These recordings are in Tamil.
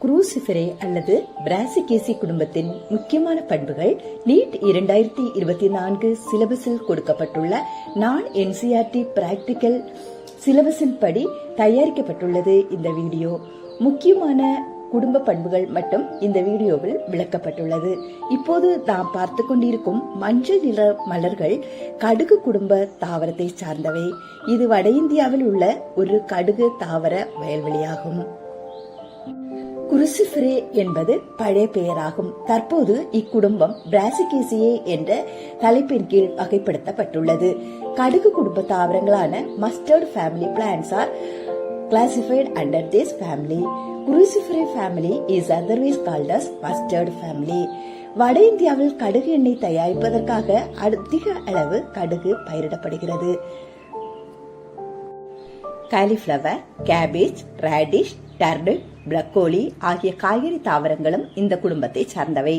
குரூசிஃபெரே அல்லது பிராசிகேசி குடும்பத்தின் முக்கியமான பண்புகள் நீட் 2024 சிலபஸில் கொடுக்கப்பட்டுள்ள நான் NCERT பிராக்டிகல் சிலபஸின் படி தயாரிக்கப்பட்டுள்ளது. இந்த வீடியோ முக்கியமான குடும்ப பண்புகள் மட்டும் இந்த வீடியோவில் விளக்கப்பட்டுள்ளது. இப்போது நாம் பார்த்து கொண்டிருக்கும் மஞ்சள் நிற மலர்கள் கடுகு குடும்ப தாவரத்தை சார்ந்தவை. இது வட இந்தியாவில் உள்ள ஒரு கடுகு தாவர வயல்வெளியாகும். குருசிஃபெரே என்பது பழைய பெயராகும். தற்போது இக்குடும்பம் பிராசிகேசியே என்ற தலைப்பின் கீழ் வகைப்படுத்தப்பட்டுள்ளது. கடுகு குடும்ப தாவரங்களான mustard family plants are classified under this family. Cruciferous family is otherwise called as mustard family. வட இந்தியாவில் கடுகு எண்ணெய் தயாரிப்பதற்காக அதிக அளவு கடுகு பயிரிடப்படுகிறது. Cauliflower, cabbage, radish, turnip, broccoli ஆகிய காய்கறி தாவரங்களும் இந்த குடும்பத்தை சார்ந்தவை.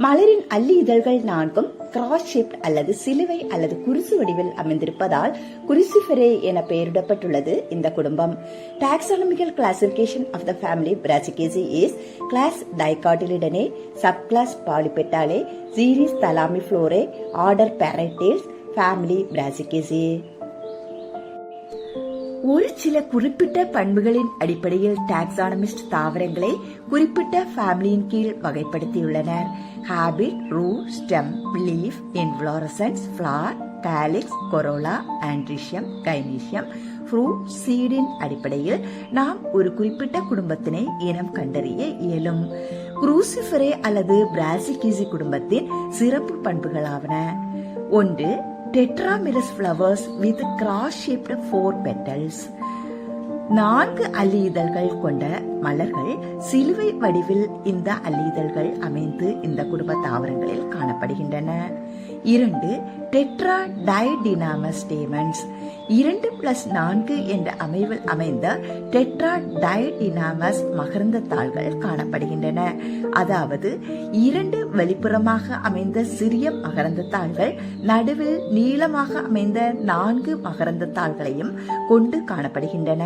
மலரின் அல்லி இதழ்கள் நான்கும் கிராஸ் ஷேப்ட் அல்லது சிலுவை அல்லது குருசு வடிவில் அமைந்திருப்பதால் குருசிஃபெரே என பெயரிடப்பட்டுள்ளது இந்த குடும்பம். Taxonomical classification of the family Brassicaceae is class Dicotyledonae, subclass Polypetalae, series Thalamiflorae, order Parietales, family Brassicaceae. ஒரு சில குறிப்பிட்ட பண்புகளின் அடிப்படையில் டாக்ஸானமிஸ்ட் தாவரங்களை குறிப்பிட்ட ஃபேமிலியின் கீழ் வகைப்படுத்தியுள்ளனர். Habit, root, stem, leaf, inflorescence, flower, calyx, corolla, androecium, gynoecium, fruit, சீடின் அடிப்படையில் நாம் ஒரு குறிப்பிட்ட குடும்பத்தினை இனம் கண்டறிய இயலும். குரூசிஃபெரே அல்லது பிராசிகேசி குடும்பத்தின் சிறப்பு பண்புகளாவன: 1. Tetramerous flowers with cross-shaped 4 petals. 4 அல்லி இதழ்கள் கொண்ட மலர்கள் சிலுவை வடிவில் இந்த அல்லி இதழ்கள் அமைந்து இந்த குடும்ப தாவரங்களில் காணப்படுகின்றன. 2. Tetra டைடினாமஸ் stamens. 2+4 என்ற அமைவில் அமைந்த டெட்ரா டைடினாமஸ் மகரந்த தாள்கள் காணப்படுகின்றன. அதாவது 2 வெளிப்புறமாக அமைந்த சிறிய மகரந்த தாள்கள் நடுவில் நீளமாக அமைந்த 4 மகரந்த தாள்களையும் கொண்டு காணப்படுகின்றன.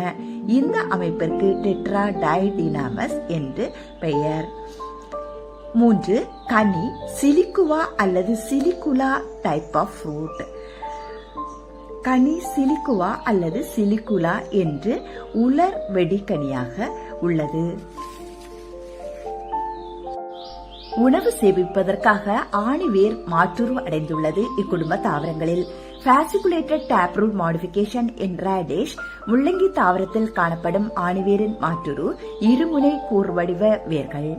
இந்த அமைப்பிற்கு டெட்ரா டைடினாமஸ் என்று பெயர். 3. கனி, சிலிகுவா அல்லது சிலிகுலா டைப் ஆஃப் ஃப்ரூட். கனி சிலிகுவா அல்லது சிலிகுலா என்று உலர் வெடிக்கனியாக உள்ளது. உணவு சேமிப்பதற்காக ஆணிவேர் மாற்றுரு அடைந்துள்ளது இக்குடும்ப தாவரங்களில். Fasciculated taproot modification in radish, முள்ளங்கி தாவரத்தில் காணப்படும் ஆணிவேரின் மாற்றுரு இருமுனை கூர்வடிவ வேர்கள்.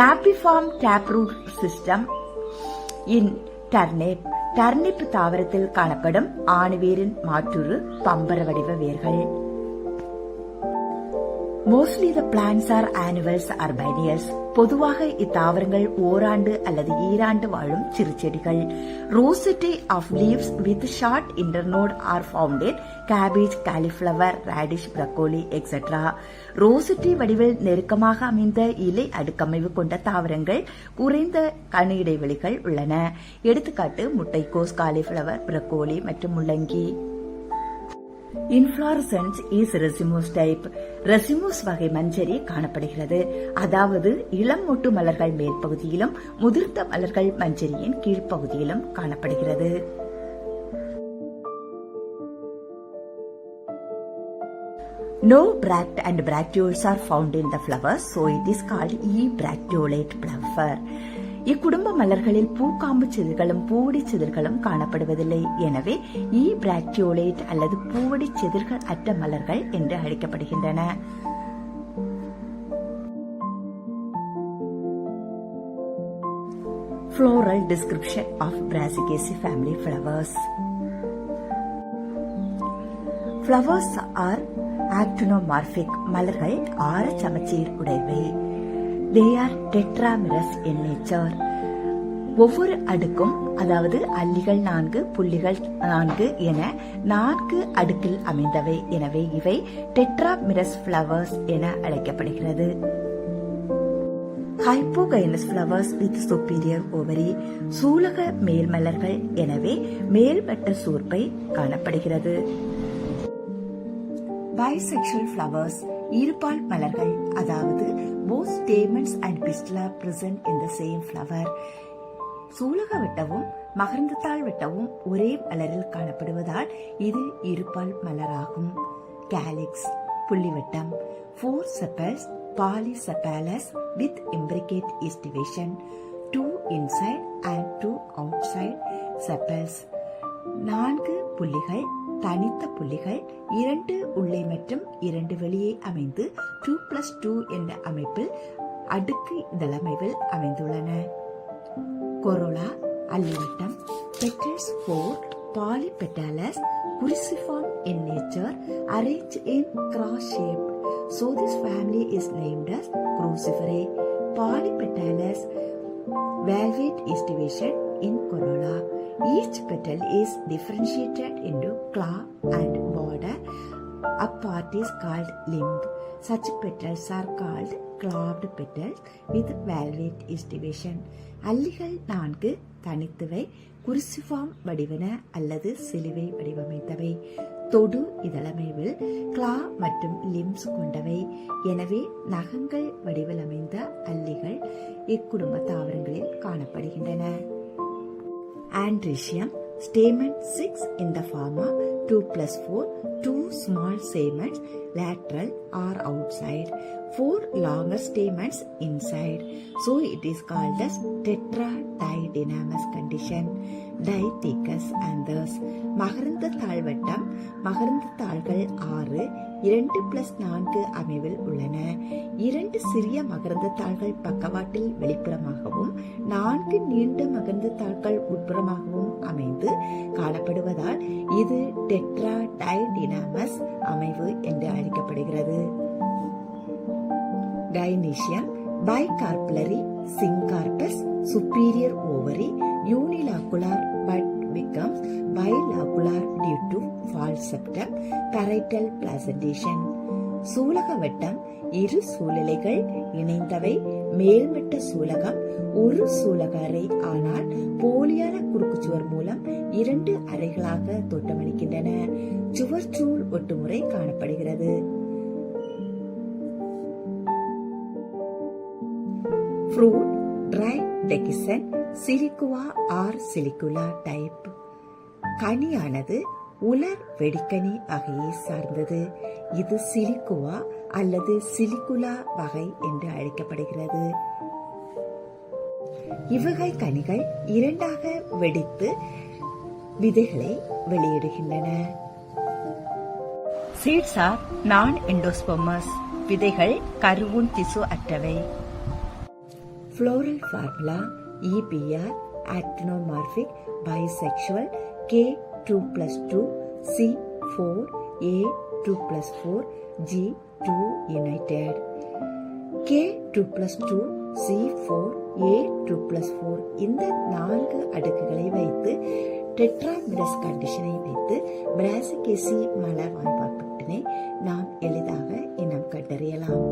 Napiform taproot system in turnip, turnip தாவரத்தில் காணப்படும் ஆணிவேரின் மாற்றுரு பம்பர வடிவ வேர்கள். Mostly the plants are annuals or biennials. பொதுவாக இத்தாவரங்கள் ஓராண்டு அல்லது ஈராண்டு வாழும் சிறு செடிகள். Rosette of leaves with short internode are found in cabbage, cauliflower, radish, broccoli, etc. ரோசெட்டி வடிவில் நெருக்கமாக அமைந்த இலை அடுக்கமைவு கொண்ட தாவரங்கள் குறைந்த கனி இடைவெளிகள் உள்ளன. எடுத்துக்காட்டு முட்டைக்கோஸ், காலிஃபிளவர், பிரக்கோலி மற்றும் முள்ளங்கி. Inflorescence is racemose type. Racemose வகை மஞ்சரி காணப்படுகிறது. அதாவது இளம் மொட்டு மலர்கள் மேல் பகுதியிலும் முதிர்ந்த மலர்கள் மஞ்சரியின் கீழ்ப்பகுதியிலும் காணப்படுகிறது. No bract and bracteoles are found in the flowers, so it is called e-bracteolate flower. இக்குடும்ப மலர்களில் பூக்காம்பு செதில்களும் பூவடி செதில்களும் காணப்படுவதில்லை. எனவே பிராக்டியோலேட் அல்லது பூவடி செதில்கள் அற்ற மலர்கள் என்று அழைக்கப்படுகின்றன. Floral description of Brassicaceae family flowers. Flowers are actinomorphic. மலர்கள் 6 சமச்சீர் உடையவை. They are tetramerous in nature. ஒவ்வொரு அடுக்கும், அதாவது அல்லிகள் 4, புள்ளிகள் 4 என 4 அடுக்கில் அமைந்தவை. எனவே இவை டெட்ராமெரஸ் ஃபிளவர்ஸ் என அழைக்கப்படுகிறது. ஹைப்போகைனஸ் ஃபிளவர்ஸ் வித் சுப்பீரியர் ஓவரி. சூலக மேல் மலர்கள், எனவே மேல்வட்ட சூர்ப்பை காணப்படுகிறது. பைசெக்சுவல் ஃபிளவர்ஸ் இருபால் மலர்கள், அதாவது both stamens and pistilla present in the same flower. சூலக வட்டமும் மகரந்தத்தாள் வட்டமும் ஒரே மலரில் காணப்படுவதால் இது இருபால் மலராகும். Calyx புள்ளிவட்டம். 4 sepals polysepalous with imbricate estivation. 2 inside and 2 outside sepals. 4 புள்ளிகள் தனித்த புள்ளிகள் 2 உள்ளே மற்றும் 2 வெளியே அமைந்து 2+2 என்ற அமைப்பில் அடுக்கு இதழமைவில் அமைந்துள்ளன. Corolla அல்லிவட்டம். Petals 4 polypetalous cruciform in nature arranged in cross shape. So this family is named as Cruciferae. Polypetalous valvate estivation in corolla. Each petal is differentiated into claw and border. A part is called limb. Such petals are called clawed petals with valvate estivation. அல்லிகள் 4 தனித்தவை, குருசிஃபார்ம் வடிவன அல்லது சிலுவை வடிவமைத்தவை. தொடு இதழமைவில் கிளா மற்றும் லிம்ஸ் கொண்டவை. எனவே நகங்கள் வடிவில் அமைந்த அல்லிகள் இக்குடும்ப தாவரங்களில் காணப்படுகின்றன. Androecium. Stamen 6 in the form of 2+4, 2 small stamens lateral or outside, 4 longer stamens inside. So it is called as tetradidynamous condition. Dithecus anthers. மகரந்த தாழ்வட்டம். மகரந்த தாள்கள் 6 2+4 அமைவில் உள்ளன. 2 சிறிய மகரந்த தாள்கள் பக்கவாட்டில் வெளிப்புறமாகவும் 4 நீண்ட மகரந்த தாள்கள் உட்புறமாகவும் அமைந்து காணப்படுவதால் இது டெட்ராடைடினாமஸ் அமைவு என்று அழைக்கப்படுகிறது. Gynoecium. bicarpellary syncarpous superior ovary unilocular but becomes bilocular due to false septum parietal placentation. சூலக வட்டம். இரு சூலலைகள் இணைந்தவை. மேல்மட்ட சூலகம் ஒரு சூலக அறை, ஆனால் போலியான குறுக்குச்சுவர் மூலம் 2 அறைகளாக தோற்றமளிக்கின்றன. சுவர்ச்சூழ் ஒட்டுமுறை காணப்படுகிறது. Fruit dry dehiscent Siliqua or Silicula type. கனியானது உலர் வெடிக்கனி வகையை சார்ந்தது. இது சிலிகுவா அல்லது சிலிகுலா வகை என்று அழைக்கப்படுகிறது. இவ்வகை கனிகள் 2ஆக வெடித்து விதைகளை வெளியிடுகின்றன. Seeds are non-endospermous. விதைகள் கருவுண் திசு அற்றவை. Floral formula EPR actinomorphic bisexual K2+2 C4 A2+4 G2 united. K2+2 C4 A2+4 இந்த 4 அடுக்குகளை வைத்து டெட்ராமிரஸ் கண்டிஷனை வைத்து பிராசிகேசி மலர் வாய்ப்பாட்டினை நாம் எளிதாக இனம் கண்டறியலாம்.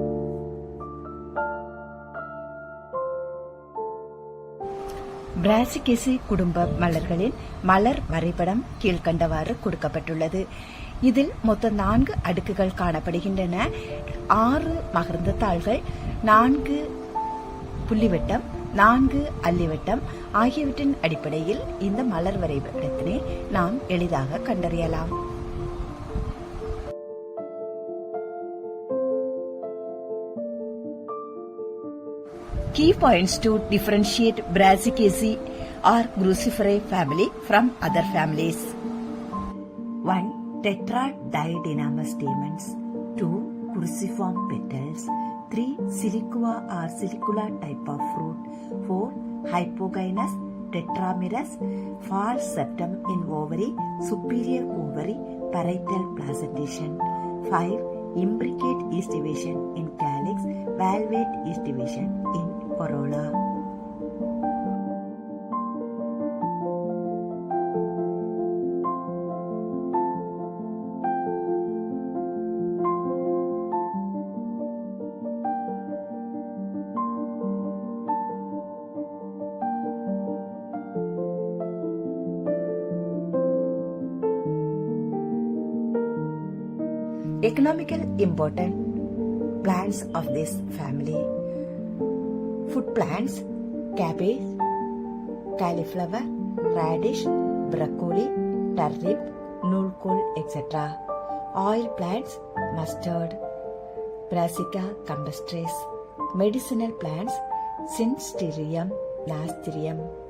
பிராசிகேசி குடும்ப மலர்களின் மலர் வரைபடம் கீழ்கண்டவாறு கொடுக்கப்பட்டுள்ளது. இதில் மொத்தம் 4 அடுக்குகள் காணப்படுகின்றன. 6 மகரந்த தாள்கள், 4 புள்ளிவட்டம், 4 அல்லிவட்டம் ஆகியவற்றின் அடிப்படையில் இந்த மலர் வரைபடத்தினை நாம் எளிதாக கண்டறியலாம். Key points to differentiate Brassicaceae or Cruciferae family from other families. 1. Tetradidynamous stamens. 2. Cruciform petals. 3. Siliqua or Silicula type of fruit. 4. Hypogynous tetramerous false septum in ovary, superior ovary, parietal placentation. 5. Imbricate estivation in calyx, valvate estivation in corolla. Economical important plants of this family. Food plants: cabbage, cauliflower, radish, broccoli, turnip, nulkol, etc. Oil plants: mustard, Brassica campestris. Medicinal plants: Synstyrium, Nasturtium.